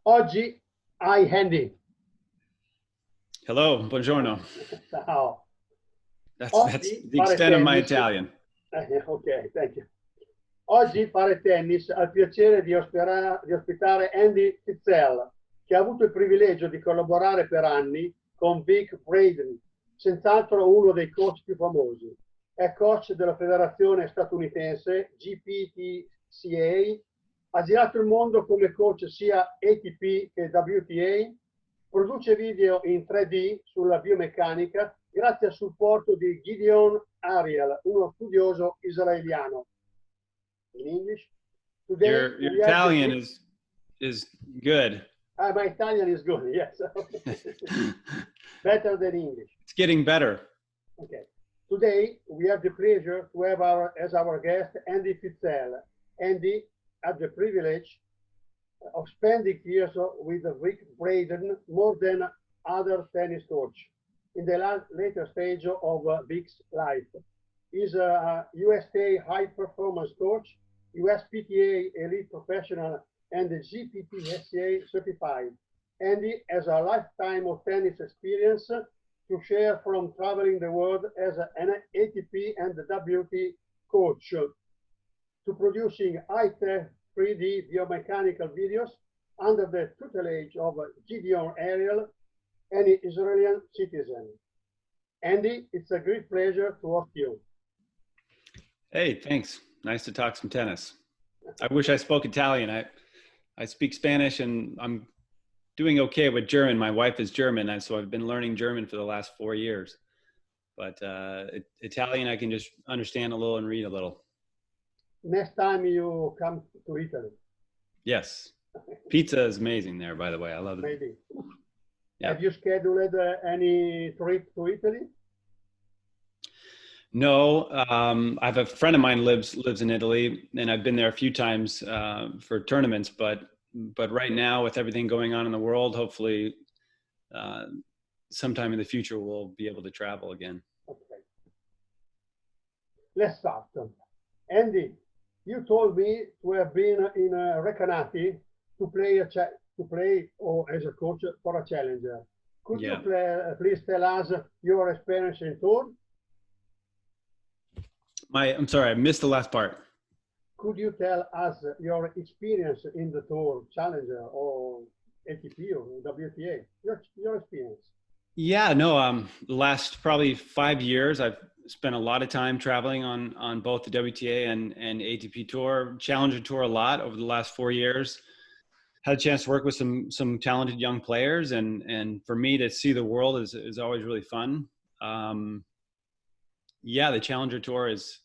Oggi hai Andy. Hello, buongiorno. Ciao. That's Oggi the fare extent of my tennis. Italian. Ok, thank you. Oggi fare tennis ha il piacere di ospitare Andy Fitzell, che ha avuto il privilegio di collaborare per anni con Vic Braden, senz'altro uno dei coach più famosi. È coach della federazione statunitense GPTCA, ha girato il mondo come coach sia ATP che WTA, produce video in 3D sulla biomeccanica grazie al supporto di Gideon Ariel, uno studioso israeliano. In English, today Your we have Italian the... is good. My Italian is good, yes. Better than English. It's getting better. Okay. Today we have the pleasure to have as our guest Andy Fitzell. Andy had the privilege of spending years with Vic Braden, more than other tennis coach, in the later stage of Vic's life. He's a USA high performance coach, USPTA elite professional, and the GPTSA certified. Andy has a lifetime of tennis experience to share, from traveling the world as an ATP and WTA coach to producing high-tech 3D biomechanical videos under the tutelage of Gideon Ariel, an Israeli citizen. Andy, it's a great pleasure to host you. Hey, thanks. Nice to talk some tennis. I wish I spoke Italian. I speak Spanish and I'm doing okay with German. My wife is German, and so I've been learning German for the last 4 years. But Italian, I can just understand a little and read a little. Next time you come to Italy. Yes. Pizza is amazing there, by the way. I love it. Maybe. Yeah. Have you scheduled any trip to Italy? No, I have a friend of mine lives in Italy, and I've been there a few times for tournaments. But right now, with everything going on in the world, hopefully, sometime in the future we'll be able to travel again. Okay. Let's start. Andy, you told me to have been in Recanati to play or as a coach for a challenger. Could you please tell us your experience in tour? I'm sorry, I missed the last part. Could you tell us your experience in the tour, challenger or ATP or WTA? Your experience. Yeah, no, the last probably 5 years, I've spent a lot of time traveling on both the WTA and ATP tour, challenger tour a lot over the last 4 years. Had a chance to work with some talented young players, and for me to see the world is always really fun. Yeah, the challenger tour is,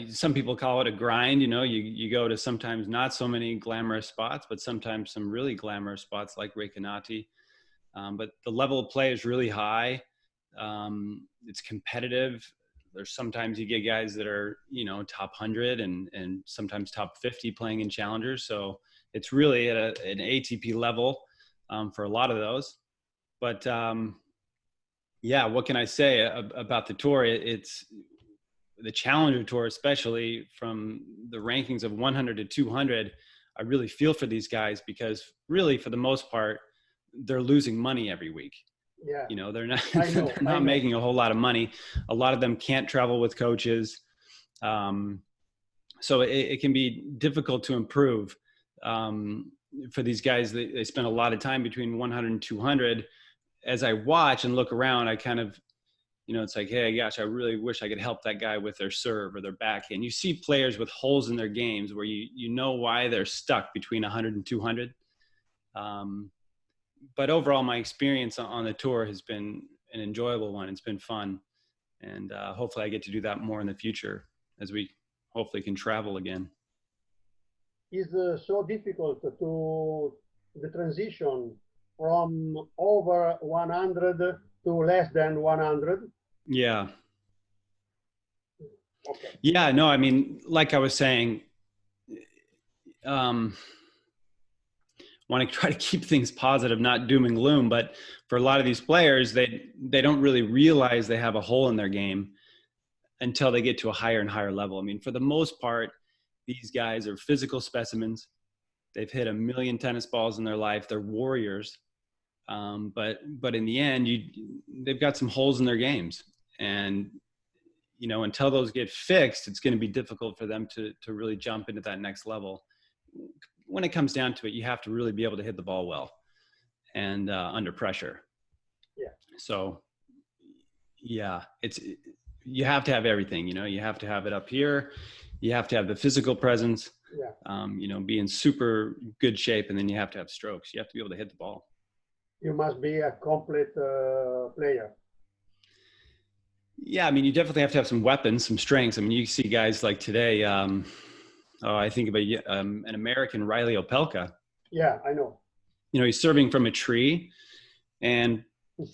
some people call it a grind. You know, you go to sometimes not so many glamorous spots, but sometimes some really glamorous spots like Recanati. But the level of play is really high. It's competitive. There's sometimes you get guys that are, you know, top 100 and sometimes top 50 playing in challengers. So it's really at an ATP level for a lot of those. But yeah, what can I say about the tour? It's the challenger tour, especially from the rankings of 100 to 200. I really feel for these guys because really, for the most part, they're losing money every week. Yeah. You know, they're not making a whole lot of money. A lot of them can't travel with coaches. So it can be difficult to improve for these guys. They spend a lot of time between 100 and 200. As I watch and look around, I kind of, you know, it's like, hey, gosh, I really wish I could help that guy with their serve or their backhand. You see players with holes in their games where you know why they're stuck between 100 and 200. But overall, my experience on the tour has been an enjoyable one. It's been fun. And hopefully I get to do that more in the future as we hopefully can travel again. Is so difficult to the transition from over 100 to less than 100? Yeah. Okay. Yeah, no, I mean, like I was saying, want to try to keep things positive, not doom and gloom. But for a lot of these players, they don't really realize they have a hole in their game until they get to a higher and higher level. I mean, for the most part, these guys are physical specimens. They've hit 1 million tennis balls in their life. They're warriors. But in the end, they've got some holes in their games. And, until those get fixed, it's going to be difficult for them to really jump into that next level. When it comes down to it, you have to really be able to hit the ball well and under pressure. Yeah. So, yeah, you have to have everything. You have to have it up here. You have to have the physical presence. Yeah. Be in super good shape, and then you have to have strokes. You have to be able to hit the ball. You must be a complete player. Yeah, I mean, you definitely have to have some weapons, some strengths. I mean, you see guys like today. I think about an American, Riley Opelka. Yeah, I know. He's serving from a tree, and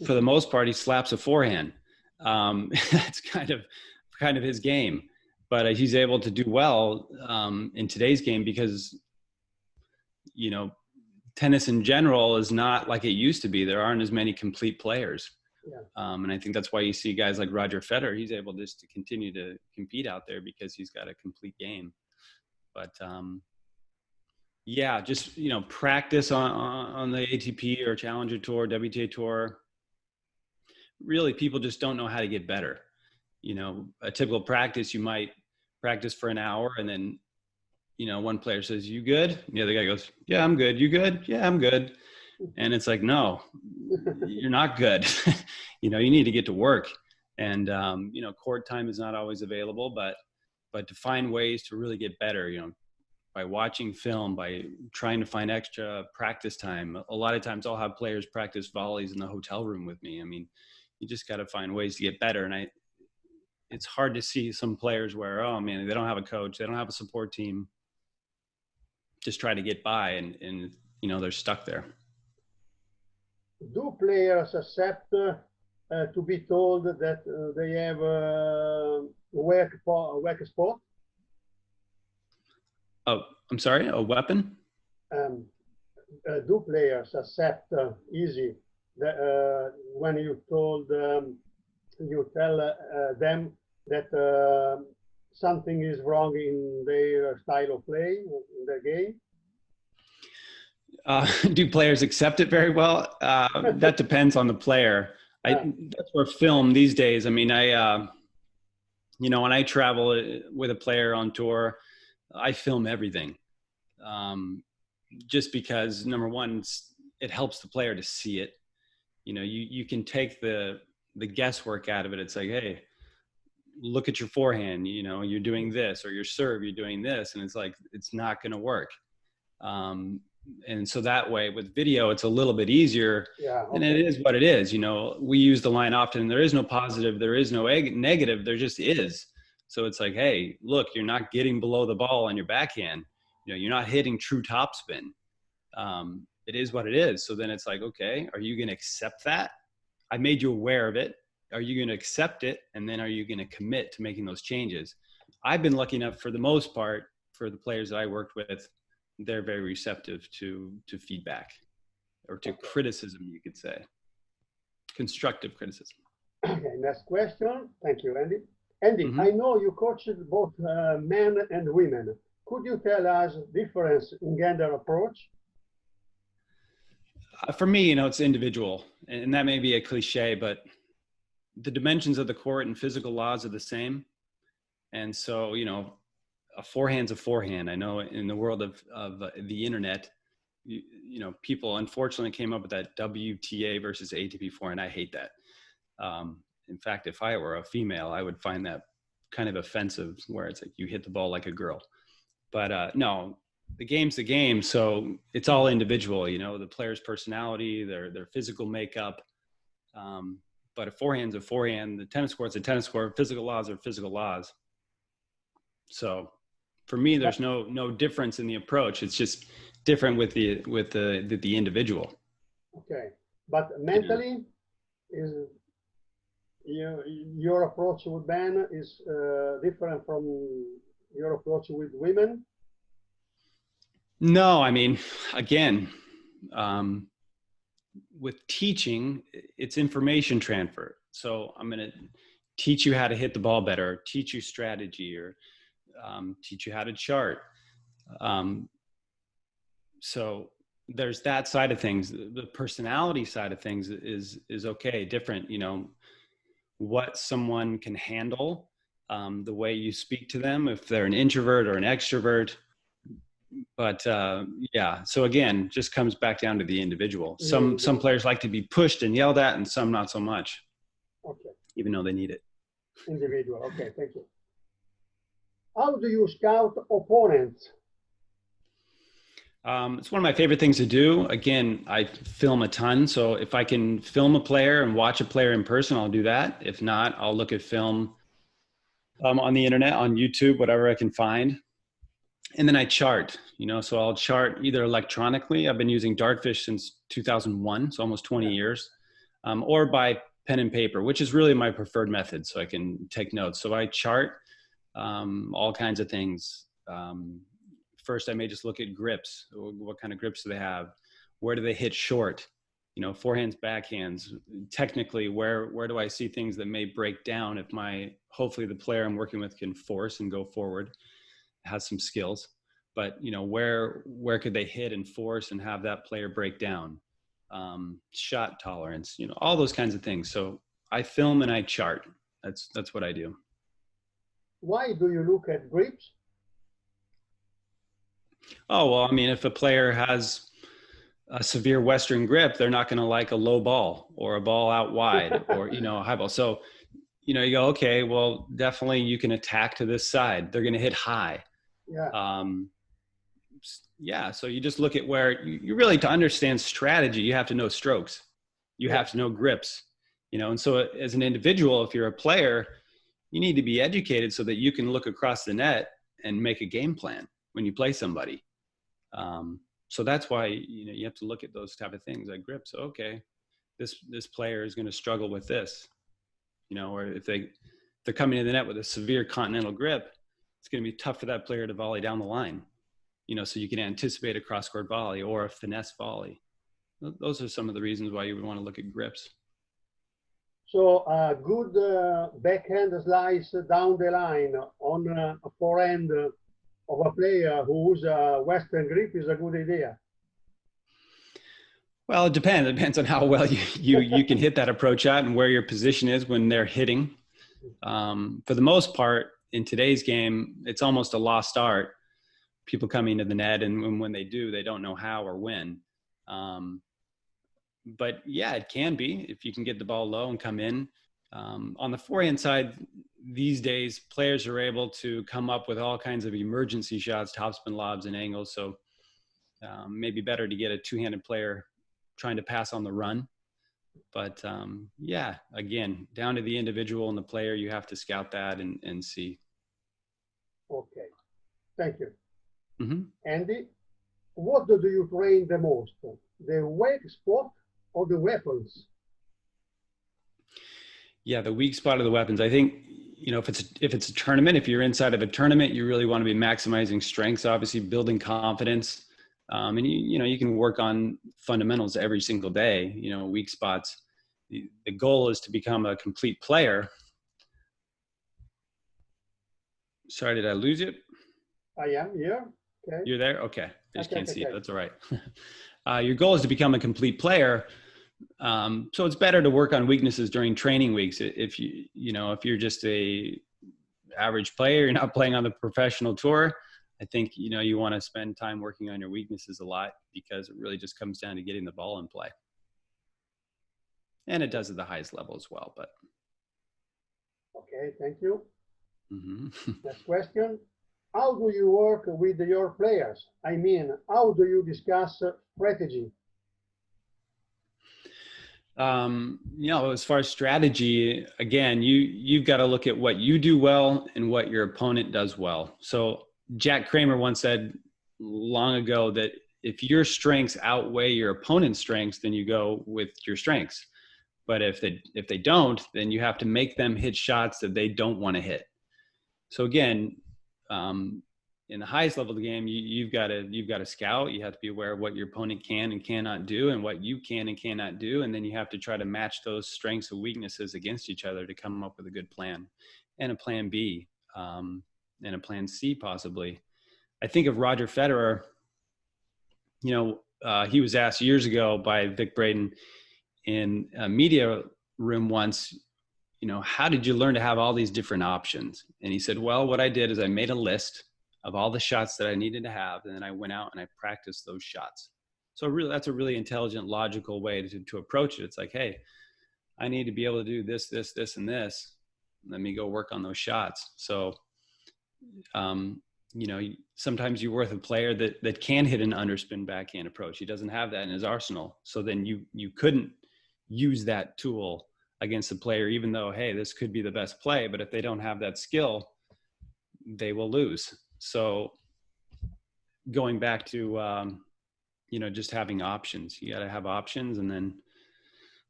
for the most part, he slaps a forehand. That's kind of his game. But he's able to do well in today's game because, tennis in general is not like it used to be. There aren't as many complete players. Yeah. And I think that's why you see guys like Roger Federer. He's able just to continue to compete out there because he's got a complete game. But yeah, just practice on the ATP or Challenger Tour, WTA Tour. Really, people just don't know how to get better. A typical practice, you might practice for an hour, and then one player says, "You good?" And the other guy goes, "Yeah, I'm good. You good?" "Yeah, I'm good." And it's like, no, you're not good. You need to get to work. And court time is not always available, but to find ways to really get better, by watching film, by trying to find extra practice time. A lot of times I'll have players practice volleys in the hotel room with me. I mean, you just got to find ways to get better. And it's hard to see some players where, oh man, they don't have a coach, they don't have a support team, just try to get by, and they're stuck there. Do players accept to be told that they have a weak spot? Oh, I'm sorry, a weapon? Do players accept easy that when you tell them that something is wrong in their style of play, in their game? Do players accept it very well? That depends on the player. That's where film these days. I mean, when I travel with a player on tour, I film everything. Just because, number one, it helps the player to see it. You can take the guesswork out of it. It's like, hey, look at your forehand, you're doing this, or your serve, you're doing this. And it's like, it's not going to work. And so that way with video, it's a little bit easier. Yeah, okay. And it is what it is. We use the line often, there is no positive, there is no negative, there just is. So it's like, hey, look, you're not getting below the ball on your backhand. You're not hitting true topspin. It is what it is. So then it's like, okay, are you going to accept that? I made you aware of it. Are you going to accept it? And then are you going to commit to making those changes? I've been lucky enough, for the most part, for the players that I worked with, they're very receptive to feedback, or to criticism, you could say. Constructive criticism. Okay, next question. Thank you, Andy. Andy, Mm-hmm. I know you coached both men and women. Could you tell us difference in gender approach? For me, it's individual, and that may be a cliche, but the dimensions of the court and physical laws are the same. And so, a forehand's a forehand. I know in the world of the internet, people unfortunately came up with that WTA versus ATP forehand. I hate that. In fact, if I were a female, I would find that kind of offensive, where it's like you hit the ball like a girl. But no, the game's the game. So it's all individual, the player's personality, their physical makeup. But a forehand's a forehand. The tennis court's a tennis court. Physical laws are physical laws. So for me, there's no difference in the approach. It's just different with the individual. Okay, but mentally, is your approach with men is different from your approach with women? No, I mean, again, with teaching, it's information transfer. So I'm going to teach you how to hit the ball better, teach you strategy, or teach you how to chart. So there's that side of things. The personality side of things is okay, different, you know, what someone can handle, the way you speak to them, if they're an introvert or an extrovert. But yeah, so again, just comes back down to the individual. Some players like to be pushed and yelled at, and some not so much. Okay. Even though they need it. Individual. Okay, thank you. How do you scout opponents? It's one of my favorite things to do. Again, I film a ton. So if I can film a player and watch a player in person, I'll do that. If not, I'll look at film on the internet, on YouTube, whatever I can find. And then I chart, you know, so I'll chart either electronically. I've been using Dartfish since 2001, so almost 20 years, or by pen and paper, which is really my preferred method. So I can take notes. So I chart all kinds of things. First, I may just look at grips. What kind of grips do they have? Where do they hit short? You know, forehands, backhands. Technically, where do I see things that may break down if hopefully the player I'm working with can force and go forward, has some skills. But, you know, where could they hit and force and have that player break down? Shot tolerance, you know, all those kinds of things. So I film and I chart. That's what I do. Why do you look at grips? Oh, well, I mean, if a player has a severe Western grip, they're not going to like a low ball or a ball out wide or, you know, a high ball. So, you know, you go, okay, well, definitely you can attack to this side. They're going to hit high. Yeah. Yeah. So you just look at where you really, to understand strategy, you have to know strokes. You have to know grips, you know, and so as an individual, if you're a player, you need to be educated so that you can look across the net and make a game plan when you play somebody. So that's why, you know, you have to look at those type of things like grips. Okay, this player is going to struggle with this, you know, or if they're coming in the net with a severe continental grip, it's going to be tough for that player to volley down the line, you know, so you can anticipate a cross-court volley or a finesse volley. Those are some of the reasons why you would want to look at grips. So a good backhand slice down the line on a forehand of a player whose Western grip is a good idea. Well, it depends. It depends on how well you can hit that approach shot and where your position is when they're hitting. For the most part, in today's game, it's almost a lost art. People coming to the net, and when they do, they don't know how or when. But yeah, it can be if you can get the ball low and come in. On the forehand side, these days, players are able to come up with all kinds of emergency shots, topspin lobs, and angles. So maybe better to get a two-handed player trying to pass on the run. But yeah, again, down to the individual and the player, you have to scout that and see. Okay, thank you. Mm-hmm. Andy, what do you train the most? The weak spot or the weapons? Yeah, the weak spot of the weapons. I think, you know, if it's a tournament, if you're inside of a tournament, you really want to be maximizing strengths, obviously building confidence. And you know, you can work on fundamentals every single day, you know, weak spots. The goal is to become a complete player. Sorry, did I lose you? I am here. Okay. You're there? Okay. I just can't see it. Okay. That's all right. Your goal is to become a complete player. So it's better to work on weaknesses during training weeks. If if you're just a average player, you're not playing on the professional tour, I think, you know, you want to spend time working on your weaknesses a lot because it really just comes down to getting the ball in play. And it does at the highest level as well, but. Okay, thank you. Mm-hmm. Next question. How do you work with your players? I mean, how do you discuss strategy? You know, as far as strategy, again, you've got to look at what you do well and what your opponent does well. So Jack Kramer once said long ago that if your strengths outweigh your opponent's strengths, then you go with your strengths. But if they don't, then you have to make them hit shots that they don't want to hit. So again, in the highest level of the game, you've got to scout. You have to be aware of what your opponent can and cannot do and what you can and cannot do. And then you have to try to match those strengths and weaknesses against each other to come up with a good plan and a plan B and a plan C possibly. I think of Roger Federer, he was asked years ago by Vic Braden in a media room once, how did you learn to have all these different options? And he said, well, what I did is I made a list of all the shots that I needed to have, and then I went out and I practiced those shots. So really, that's a really intelligent, logical way to approach it. It's like, hey, I need to be able to do this, this, this, and this. Let me go work on those shots. So, sometimes you're with a player that can hit an underspin backhand approach. He doesn't have that in his arsenal. So then you couldn't use that tool against the player, even though, hey, this could be the best play, but if they don't have that skill, they will lose. So going back to, just having options, you got to have options. And then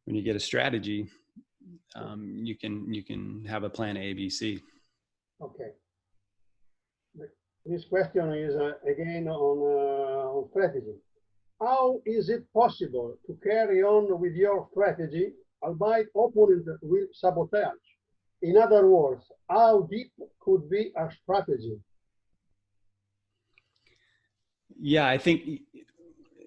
when you get a strategy, you can have a plan A, B, C. Okay. This question is again on strategy. How is it possible to carry on with your strategy, albeit opponent will sabotage? In other words, how deep could be a strategy? Yeah, I think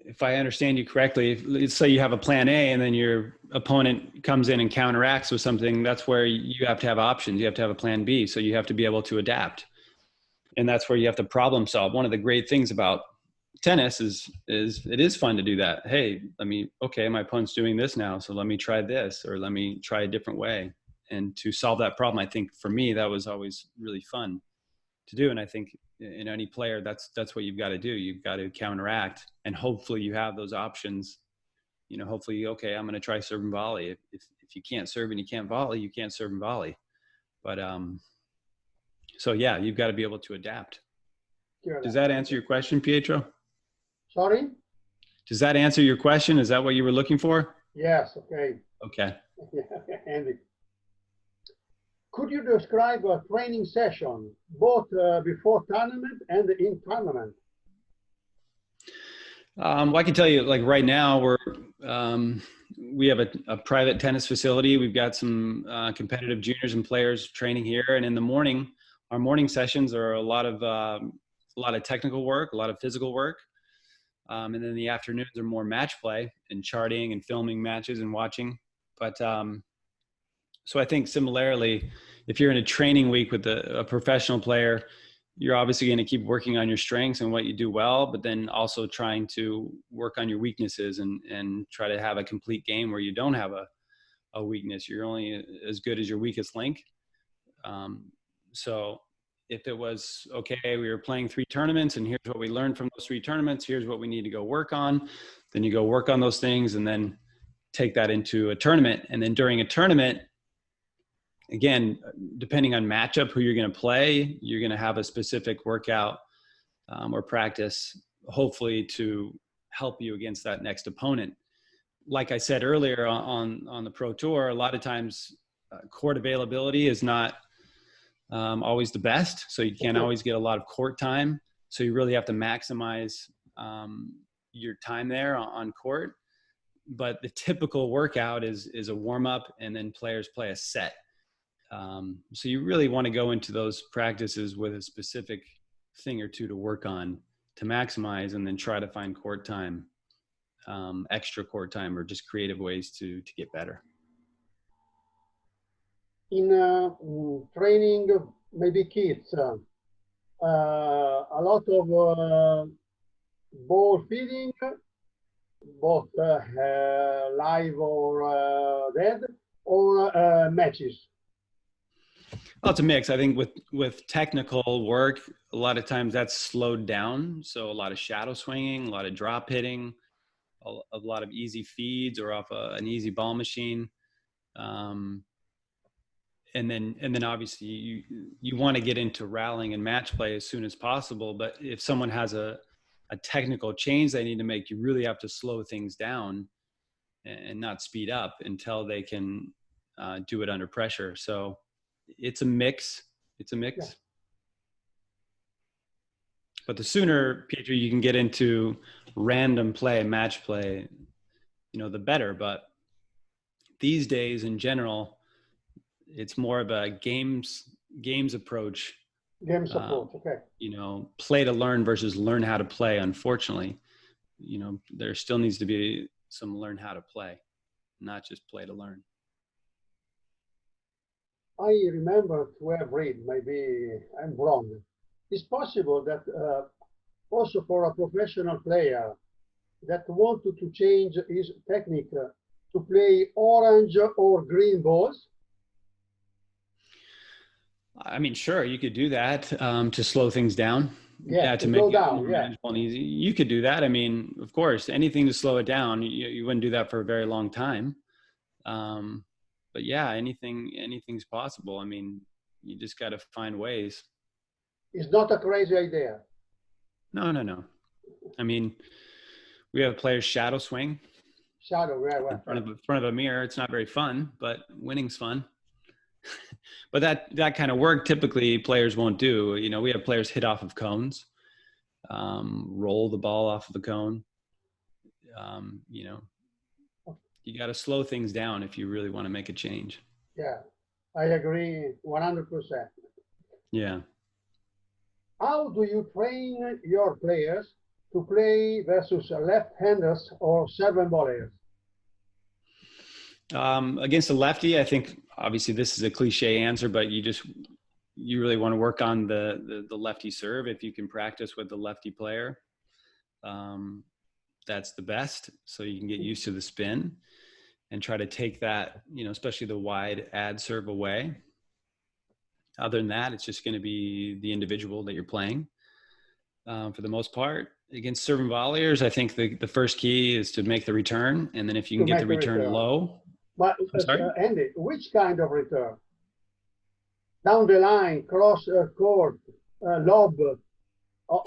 if I understand you correctly, let's say you have a plan A and then your opponent comes in and counteracts with something, that's where you have to have options. You have to have a plan B. So you have to be able to adapt. And that's where you have to problem solve. One of the great things about tennis is it is fun to do that. Hey, my opponent's doing this now, so let me try this, or let me try a different way. And to solve that problem, I think for me, that was always really fun to do. And I think in any player, that's what you've got to do. You've got to counteract, and hopefully you have those options. Hopefully, okay, I'm going to try serve and volley. If you can't serve and you can't volley, you can't serve and volley. But so yeah, you've got to be able to adapt. Does that answer your question, Pietro? Sorry? Does that answer your question? Is that what you were looking for? Yes, okay. Okay. Andy, could you describe a training session, both before tournament and in tournament? Well, I can tell you, like right now, we have a private tennis facility. We've got some competitive juniors and players training here, and in the morning, our morning sessions are a lot of technical work, a lot of physical work. And then the afternoons are more match play and charting and filming matches and watching. But so I think similarly, if you're in a training week with a professional player, you're obviously going to keep working on your strengths and what you do well, but then also trying to work on your weaknesses and try to have a complete game where you don't have a weakness. You're only as good as your weakest link. So if it was, okay, we were playing 3 tournaments and here's what we learned from those 3 tournaments, here's what we need to go work on, then you go work on those things and then take that into a tournament. And then during a tournament, again, depending on matchup, who you're going to play, you're going to have a specific workout or practice, hopefully to help you against that next opponent. Like I said earlier on the Pro Tour, a lot of times court availability is not always the best. So you can't always get a lot of court time. So you really have to maximize your time there on court. But the typical workout is a warm up and then players play a set. So you really want to go into those practices with a specific thing or two to work on to maximize, and then try to find court time, extra court time, or just creative ways to get better. In training maybe kids, a lot of ball feeding, both live or dead, or matches? Well, it's a mix. I think with technical work, a lot of times that's slowed down. So a lot of shadow swinging, a lot of drop hitting, a lot of easy feeds or off an easy ball machine. And then obviously you want to get into rallying and match play as soon as possible. But if someone has a technical change they need to make, you really have to slow things down and not speed up until they can do it under pressure. So it's a mix. Yeah. But the sooner, Pietro, you can get into random play, match play, the better. But these days in general, it's more of a games approach. Games approach, okay. Play to learn versus learn how to play, unfortunately. there still needs to be some learn how to play, not just play to learn. I remember to have read, maybe I'm wrong. It's possible that also for a professional player that wanted to change his technique to play orange or green balls. I mean, sure, you could do that to slow things down. Yeah, To to make slow it down. more Yeah, manageable and easy. You could do that. I mean, of course, anything to slow it down. You wouldn't do that for a very long time. But yeah, anything's possible. I mean, you just got to find ways. it's not a crazy idea. No. I mean, we have players shadow swing Shadow, yeah, in well, front of a mirror. It's not very fun, but winning's fun. But that kind of work typically players won't do. We have players hit off of cones, roll the ball off of the cone. You got to slow things down if you really want to make a change. yeah, I agree 100%. Yeah. How do you train your players to play versus left-handers or serve volleys? Against a lefty, I think obviously this is a cliche answer, but you really want to work on the lefty serve. If you can practice with the lefty player, that's the best. So you can get used to the spin and try to take that, especially the wide ad serve away. Other than that, it's just going to be the individual that you're playing. For the most part, against serving volleyers, I think the first key is to make the return, and then if you can get the return low. But Andy, which kind of return? Down the line, cross court, lob, on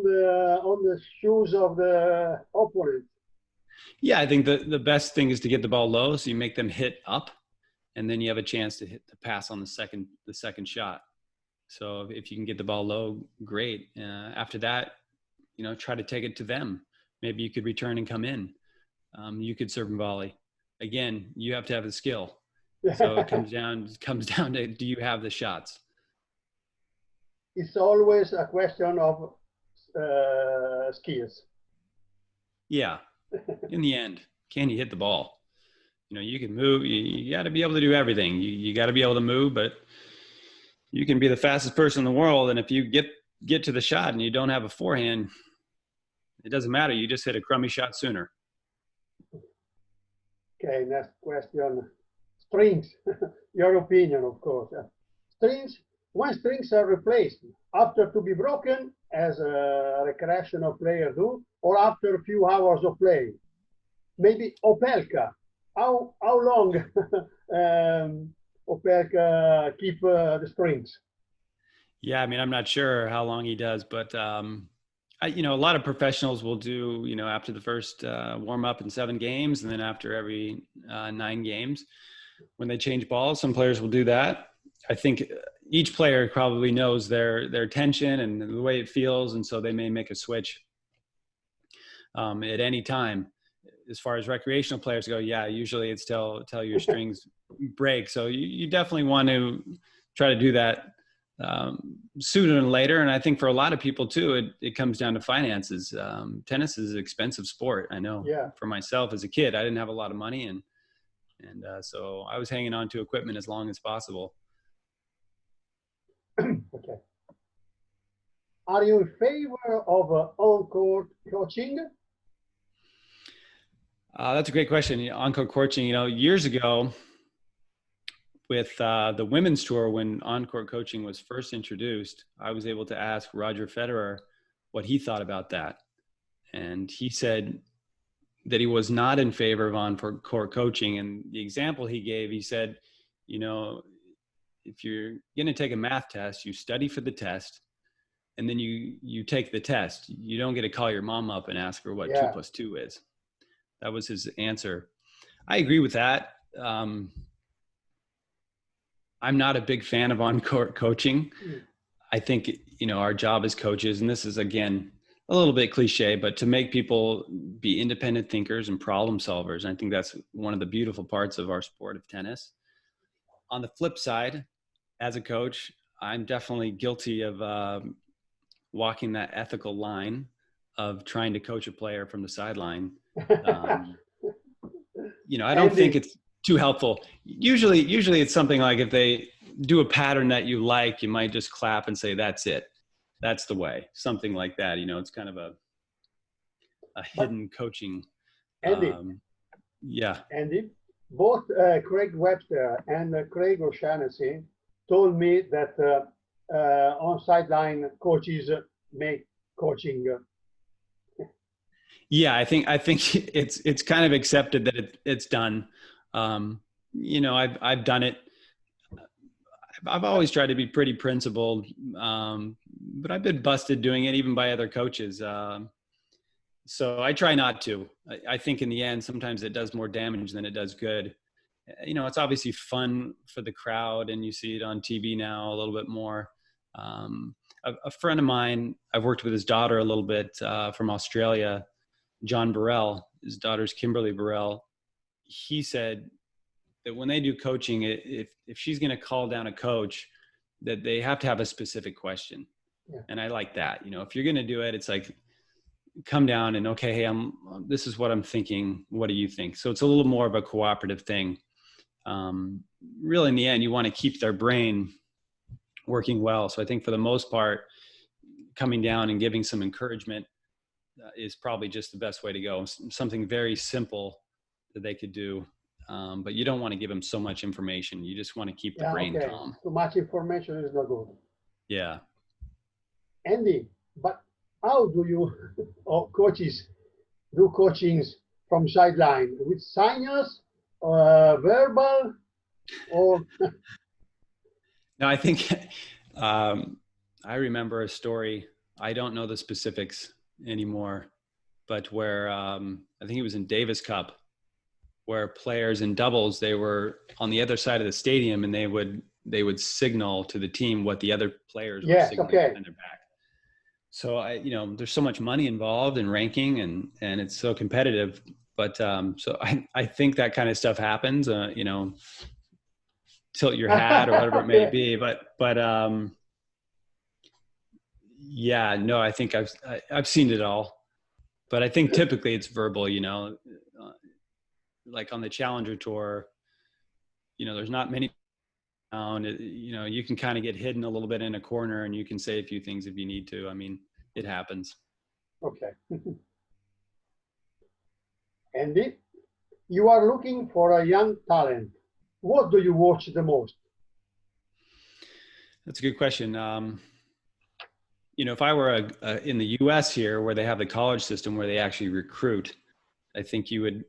the shoes of the opponent. Yeah, I think the best thing is to get the ball low, so you make them hit up, and then you have a chance to hit the pass on the second shot. So if you can get the ball low, great. After that, try to take it to them. Maybe you could return and come in. You could serve and volley. Again, you have to have the skill. So it comes down to, do you have the shots? It's always a question of skills. Yeah. In the end, can you hit the ball? You can move. You got to be able to do everything. You got to be able to move, but you can be the fastest person in the world. And if you get to the shot and you don't have a forehand, it doesn't matter. You just hit a crummy shot sooner. Okay, next question. Strings. Your opinion, of course. Strings, when strings are replaced, after to be broken, as a recreational player do, or after a few hours of play? Maybe Opelka. How long Opelka keep the strings? Yeah, I mean, I'm not sure how long he does, but a lot of professionals will do, after the first warm up in 7 games, and then after every 9 games, when they change balls, some players will do that. I think each player probably knows their tension and the way it feels, and so they may make a switch at any time. As far as recreational players go, yeah, usually it's till your strings break. So you definitely want to try to do that sooner than later. And I think for a lot of people too, it comes down to finances. Tennis is an expensive sport. I know. Yeah. For myself as a kid, I didn't have a lot of money, and so I was hanging on to equipment as long as possible. Okay. Are you in favor of on-court coaching? That's a great question. On-court coaching, years ago with the women's tour, when on-court coaching was first introduced, I was able to ask Roger Federer what he thought about that. And he said that he was not in favor of on-court coaching. And the example he gave, he said, if you're going to take a math test, you study for the test, and then you take the test. You don't get to call your mom up and ask her what 2 + 2 is. That was his answer. I agree with that. I'm not a big fan of on-court coaching. I think, our job as coaches, and this is, again, a little bit cliche, but to make people be independent thinkers and problem solvers. I think that's one of the beautiful parts of our sport of tennis. On the flip side, as a coach, I'm definitely guilty of walking that ethical line of trying to coach a player from the sideline. Um, I don't think Andy, it's too helpful. Usually it's something like if they do a pattern that you like, you might just clap and say, that's it. That's the way, something like that. It's kind of a but hidden coaching. Andy, Yeah. Andy, both Craig Webster and Craig O'Shaughnessy told me that on sideline coaches make coaching. Yeah. I think it's kind of accepted that it's done. I've done it. I've always tried to be pretty principled, but I've been busted doing it even by other coaches. So I try not to. I think in the end, sometimes it does more damage than it does good. It's obviously fun for the crowd, and you see it on TV now a little bit more. A friend of mine, I've worked with his daughter a little bit from Australia, John Burrell. His daughter's Kimberly Burrell. He said that when they do coaching, if she's going to call down a coach, that they have to have a specific question. Yeah. And I like that. If you're going to do it, it's like, come down and, okay, hey, this is what I'm thinking. What do you think? So it's a little more of a cooperative thing. Really in the end, you want to keep their brain working well. So I think for the most part, coming down and giving some encouragement is probably just the best way to go. Something very simple that they could do. But you don't want to give them so much information. You just want to keep the brain calm. Too much information is not good. Yeah. Andy, but how do you or coaches do coachings from sideline with signals, verbal, or No, I think I remember a story. I don't know the specifics anymore, but where I think it was in Davis Cup, where players in doubles, they were on the other side of the stadium, and they would signal to the team what the other players were signaling behind their back. So there's so much money involved in ranking, and it's so competitive. But so I think that kind of stuff happens. Tilt your hat or whatever it may be. But yeah, no, I think I've seen it all. But I think typically it's verbal. Like on the Challenger Tour, there's not many around. You can kind of get hidden a little bit in a corner, and you can say a few things if you need to. I mean, it happens. Okay. Andy, you are looking for a young talent. What do you watch the most? That's a good question. If I were in the U.S. here, where they have the college system where they actually recruit, I think you would,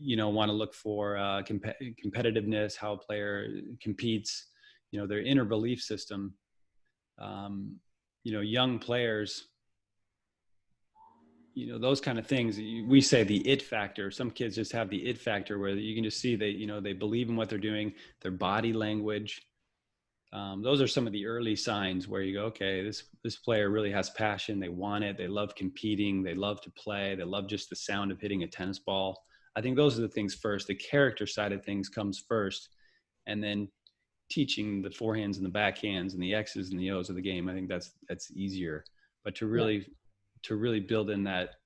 want to look for competitiveness, how a player competes, their inner belief system. Young players, those kind of things. We say the it factor. Some kids just have the it factor where you can just see they believe in what they're doing, their body language. Those are some of the early signs where you go, okay, this player really has passion. They want it. They love competing. They love to play. They love just the sound of hitting a tennis ball. I think those are the things first. The character side of things comes first, and then teaching the forehands and the backhands and the X's and the O's of the game. I think that's easier. But to really build in that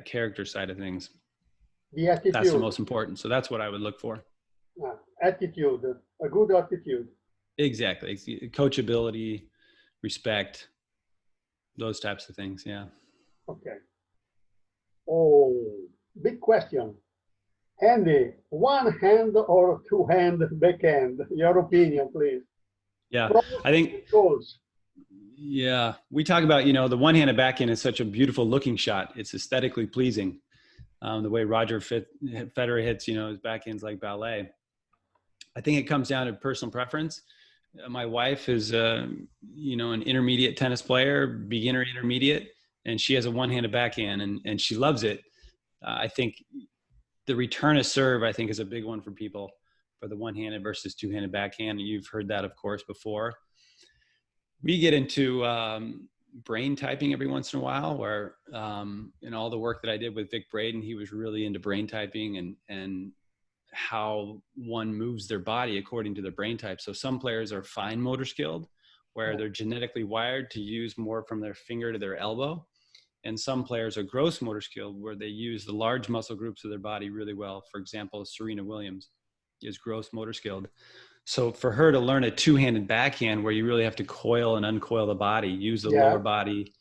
character side of things, The attitude. that's the most important. So that's what I would look for. Attitude, a good attitude. Exactly. Coachability, respect, those types of things. Yeah. Okay. Oh, big question. Andy, one hand or two hand backhand? Your opinion, please. Yeah. I think goals. Yeah, we talk about, the one-handed backhand is such a beautiful looking shot. It's aesthetically pleasing. The way Roger Federer hits, his backhand's like ballet. I think it comes down to personal preference. My wife is, an intermediate tennis player, beginner intermediate, and she has a one-handed backhand, and she loves it. I think the return of serve, I think, is a big one for people for the one-handed versus two-handed backhand. You've heard that, of course, before. We get into brain typing every once in a while, where in all the work that I did with Vic Braden, he was really into brain typing and how one moves their body according to their brain type. So some players are fine motor skilled, where they're genetically wired to use more from their finger to their elbow. And some players are gross motor skilled, where they use the large muscle groups of their body really well. For example, Serena Williams is gross motor skilled. So for her to learn a two-handed backhand where you really have to coil and uncoil the body, use the lower body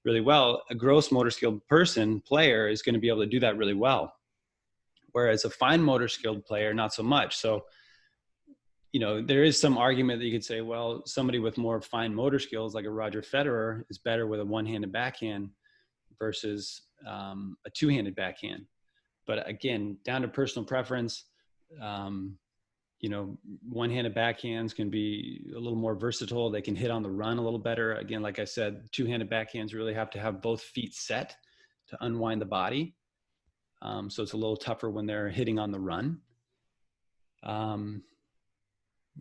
really well, a gross motor skilled player is going to be able to do that really well. Whereas a fine motor skilled player, not so much. So, you know, there is some argument that you could say, well, somebody with more fine motor skills like a Roger Federer is better with a one-handed backhand versus a two-handed backhand. But again, down to personal preference. You know, one-handed backhands can be a little more versatile. They can hit on the run a little better. Again, like I said, two-handed backhands really have to have both feet set to unwind the body. So it's a little tougher when they're hitting on the run.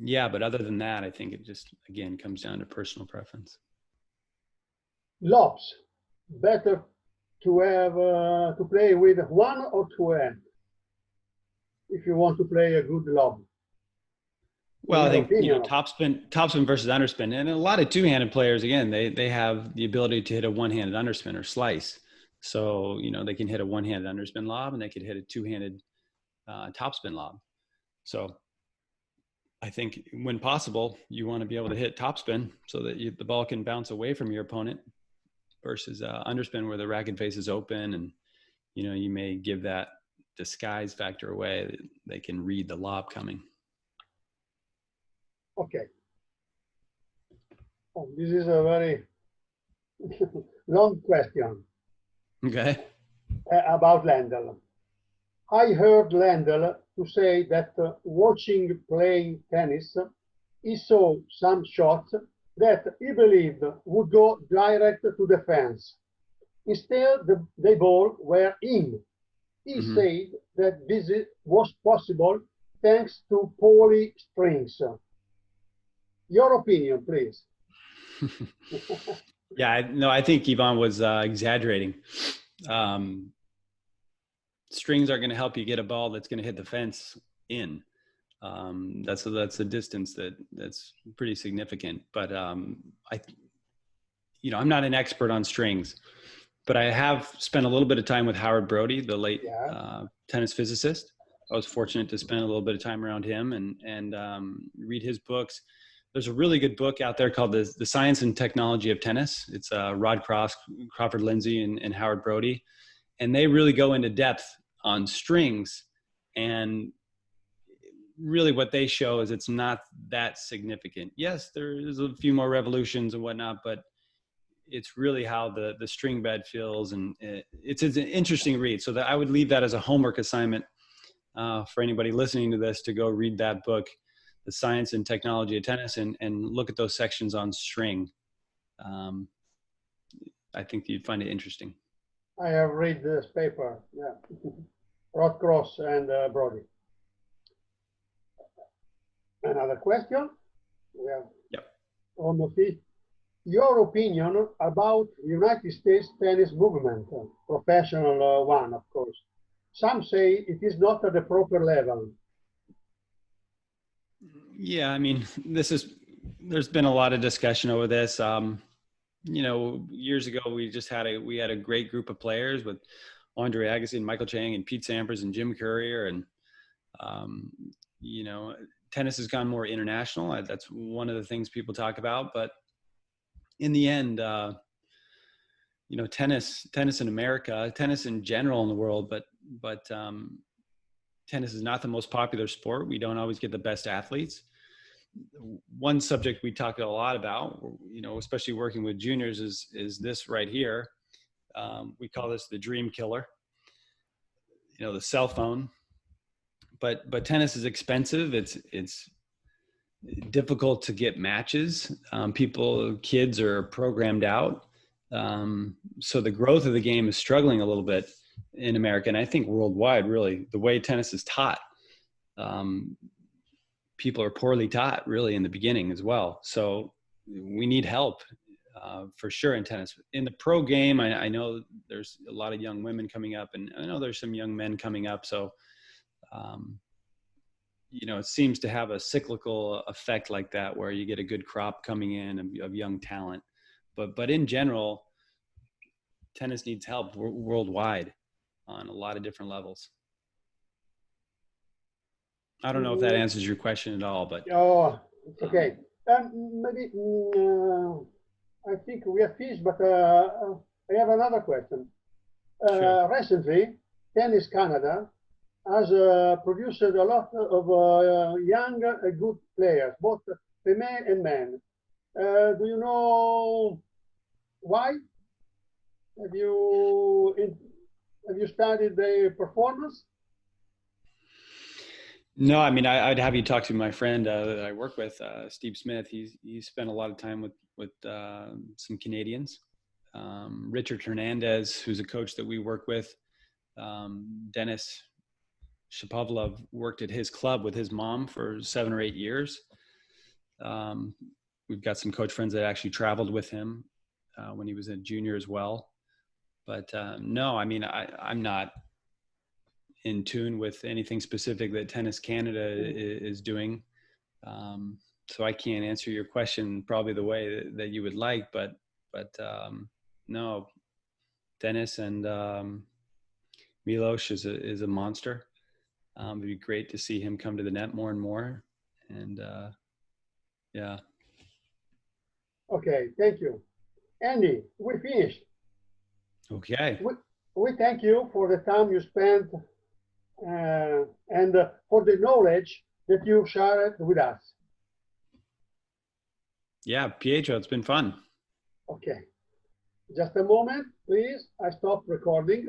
Yeah, but other than that, I think it just, again, comes down to personal preference. Lobs, better to have to play with one or two hands if you want to play a good lob. Well, I think, you know, topspin versus underspin, and a lot of two-handed players, again, they have the ability to hit a one-handed underspin or slice. So, you know, they can hit a one-handed underspin lob and they could hit a two-handed topspin lob. So I think when possible, you want to be able to hit topspin so that the ball can bounce away from your opponent versus underspin where the racket face is open, and, you know, you may give that disguise factor away. They can read the lob coming. Okay. Oh, this is a very long question. Okay. About Lendl. I heard Lendl to say that watching playing tennis, he saw some shots that he believed would go direct to the fence. Instead, the ball were in. He said that this was possible thanks to poly strings. Your opinion, please. Yeah, no, I think Ivan was exaggerating. Strings are going to help you get a ball that's going to hit the fence in. That's a distance that's pretty significant. But I'm not an expert on strings, but I have spent a little bit of time with Howard Brody, the late tennis physicist. I was fortunate to spend a little bit of time around him and read his books. There's a really good book out there called The Science and Technology of Tennis. It's Rod Cross, Crawford Lindsay, and Howard Brody. And they really go into depth on strings. And really what they show is it's not that significant. Yes, there's a few more revolutions and whatnot, but it's really how the string bed feels. And it's an interesting read. So that I would leave that as a homework assignment for anybody listening to this to go read that book, The Science and Technology of Tennis, and look at those sections on string. I think you'd find it interesting. I have read this paper, Rod Cross and Brody. Another question? Almost it. Your opinion about United States tennis movement, professional one, of course. Some say it is not at the proper level. Yeah, I mean, there's been a lot of discussion over this. Years ago, we had a great group of players with Andre Agassi and Michael Chang and Pete Sampras and Jim Courier. And, tennis has gone more international. That's one of the things people talk about. But in the end, tennis in America, tennis in general in the world, but tennis is not the most popular sport. We don't always get the best athletes. One subject we talk a lot about, especially working with juniors, is this right here. We call this the dream killer, the cell phone. But tennis is expensive. It's difficult to get matches. Kids are programmed out. So the growth of the game is struggling a little bit in America, and I think worldwide, really, the way tennis is taught. People are poorly taught, really, in the beginning as well. So we need help for sure in tennis. In the pro game, I know there's a lot of young women coming up, and I know there's some young men coming up. So, it seems to have a cyclical effect like that, where you get a good crop coming in of young talent. But in general, tennis needs help worldwide on a lot of different levels. I don't know if that answers your question at all, but Oh, it's okay. Maybe I think we have finished, but I have another question. sure. Recently, Tennis Canada has produced a lot of young, good players, both female and men. Do you know why? Have you have you studied their performance? No, I mean, I'd have you talk to my friend that I work with, Steve Smith. He's spent a lot of time with some Canadians. Richard Hernandez, who's a coach that we work with. Dennis Shapovalov worked at his club with his mom for 7 or 8 years. We've got some coach friends that actually traveled with him when he was a junior as well. But no, I mean, I'm not in tune with anything specific that Tennis Canada is doing. So I can't answer your question probably the way that you would like, but no, Dennis and Milos is a monster. It'd be great to see him come to the net more and more. And yeah. Okay, thank you. Andy, we finished. Okay. We thank you for the time you spent and for the knowledge that you shared with us. Yeah, Pietro, it's been fun. Okay. Just a moment, please. I stop recording.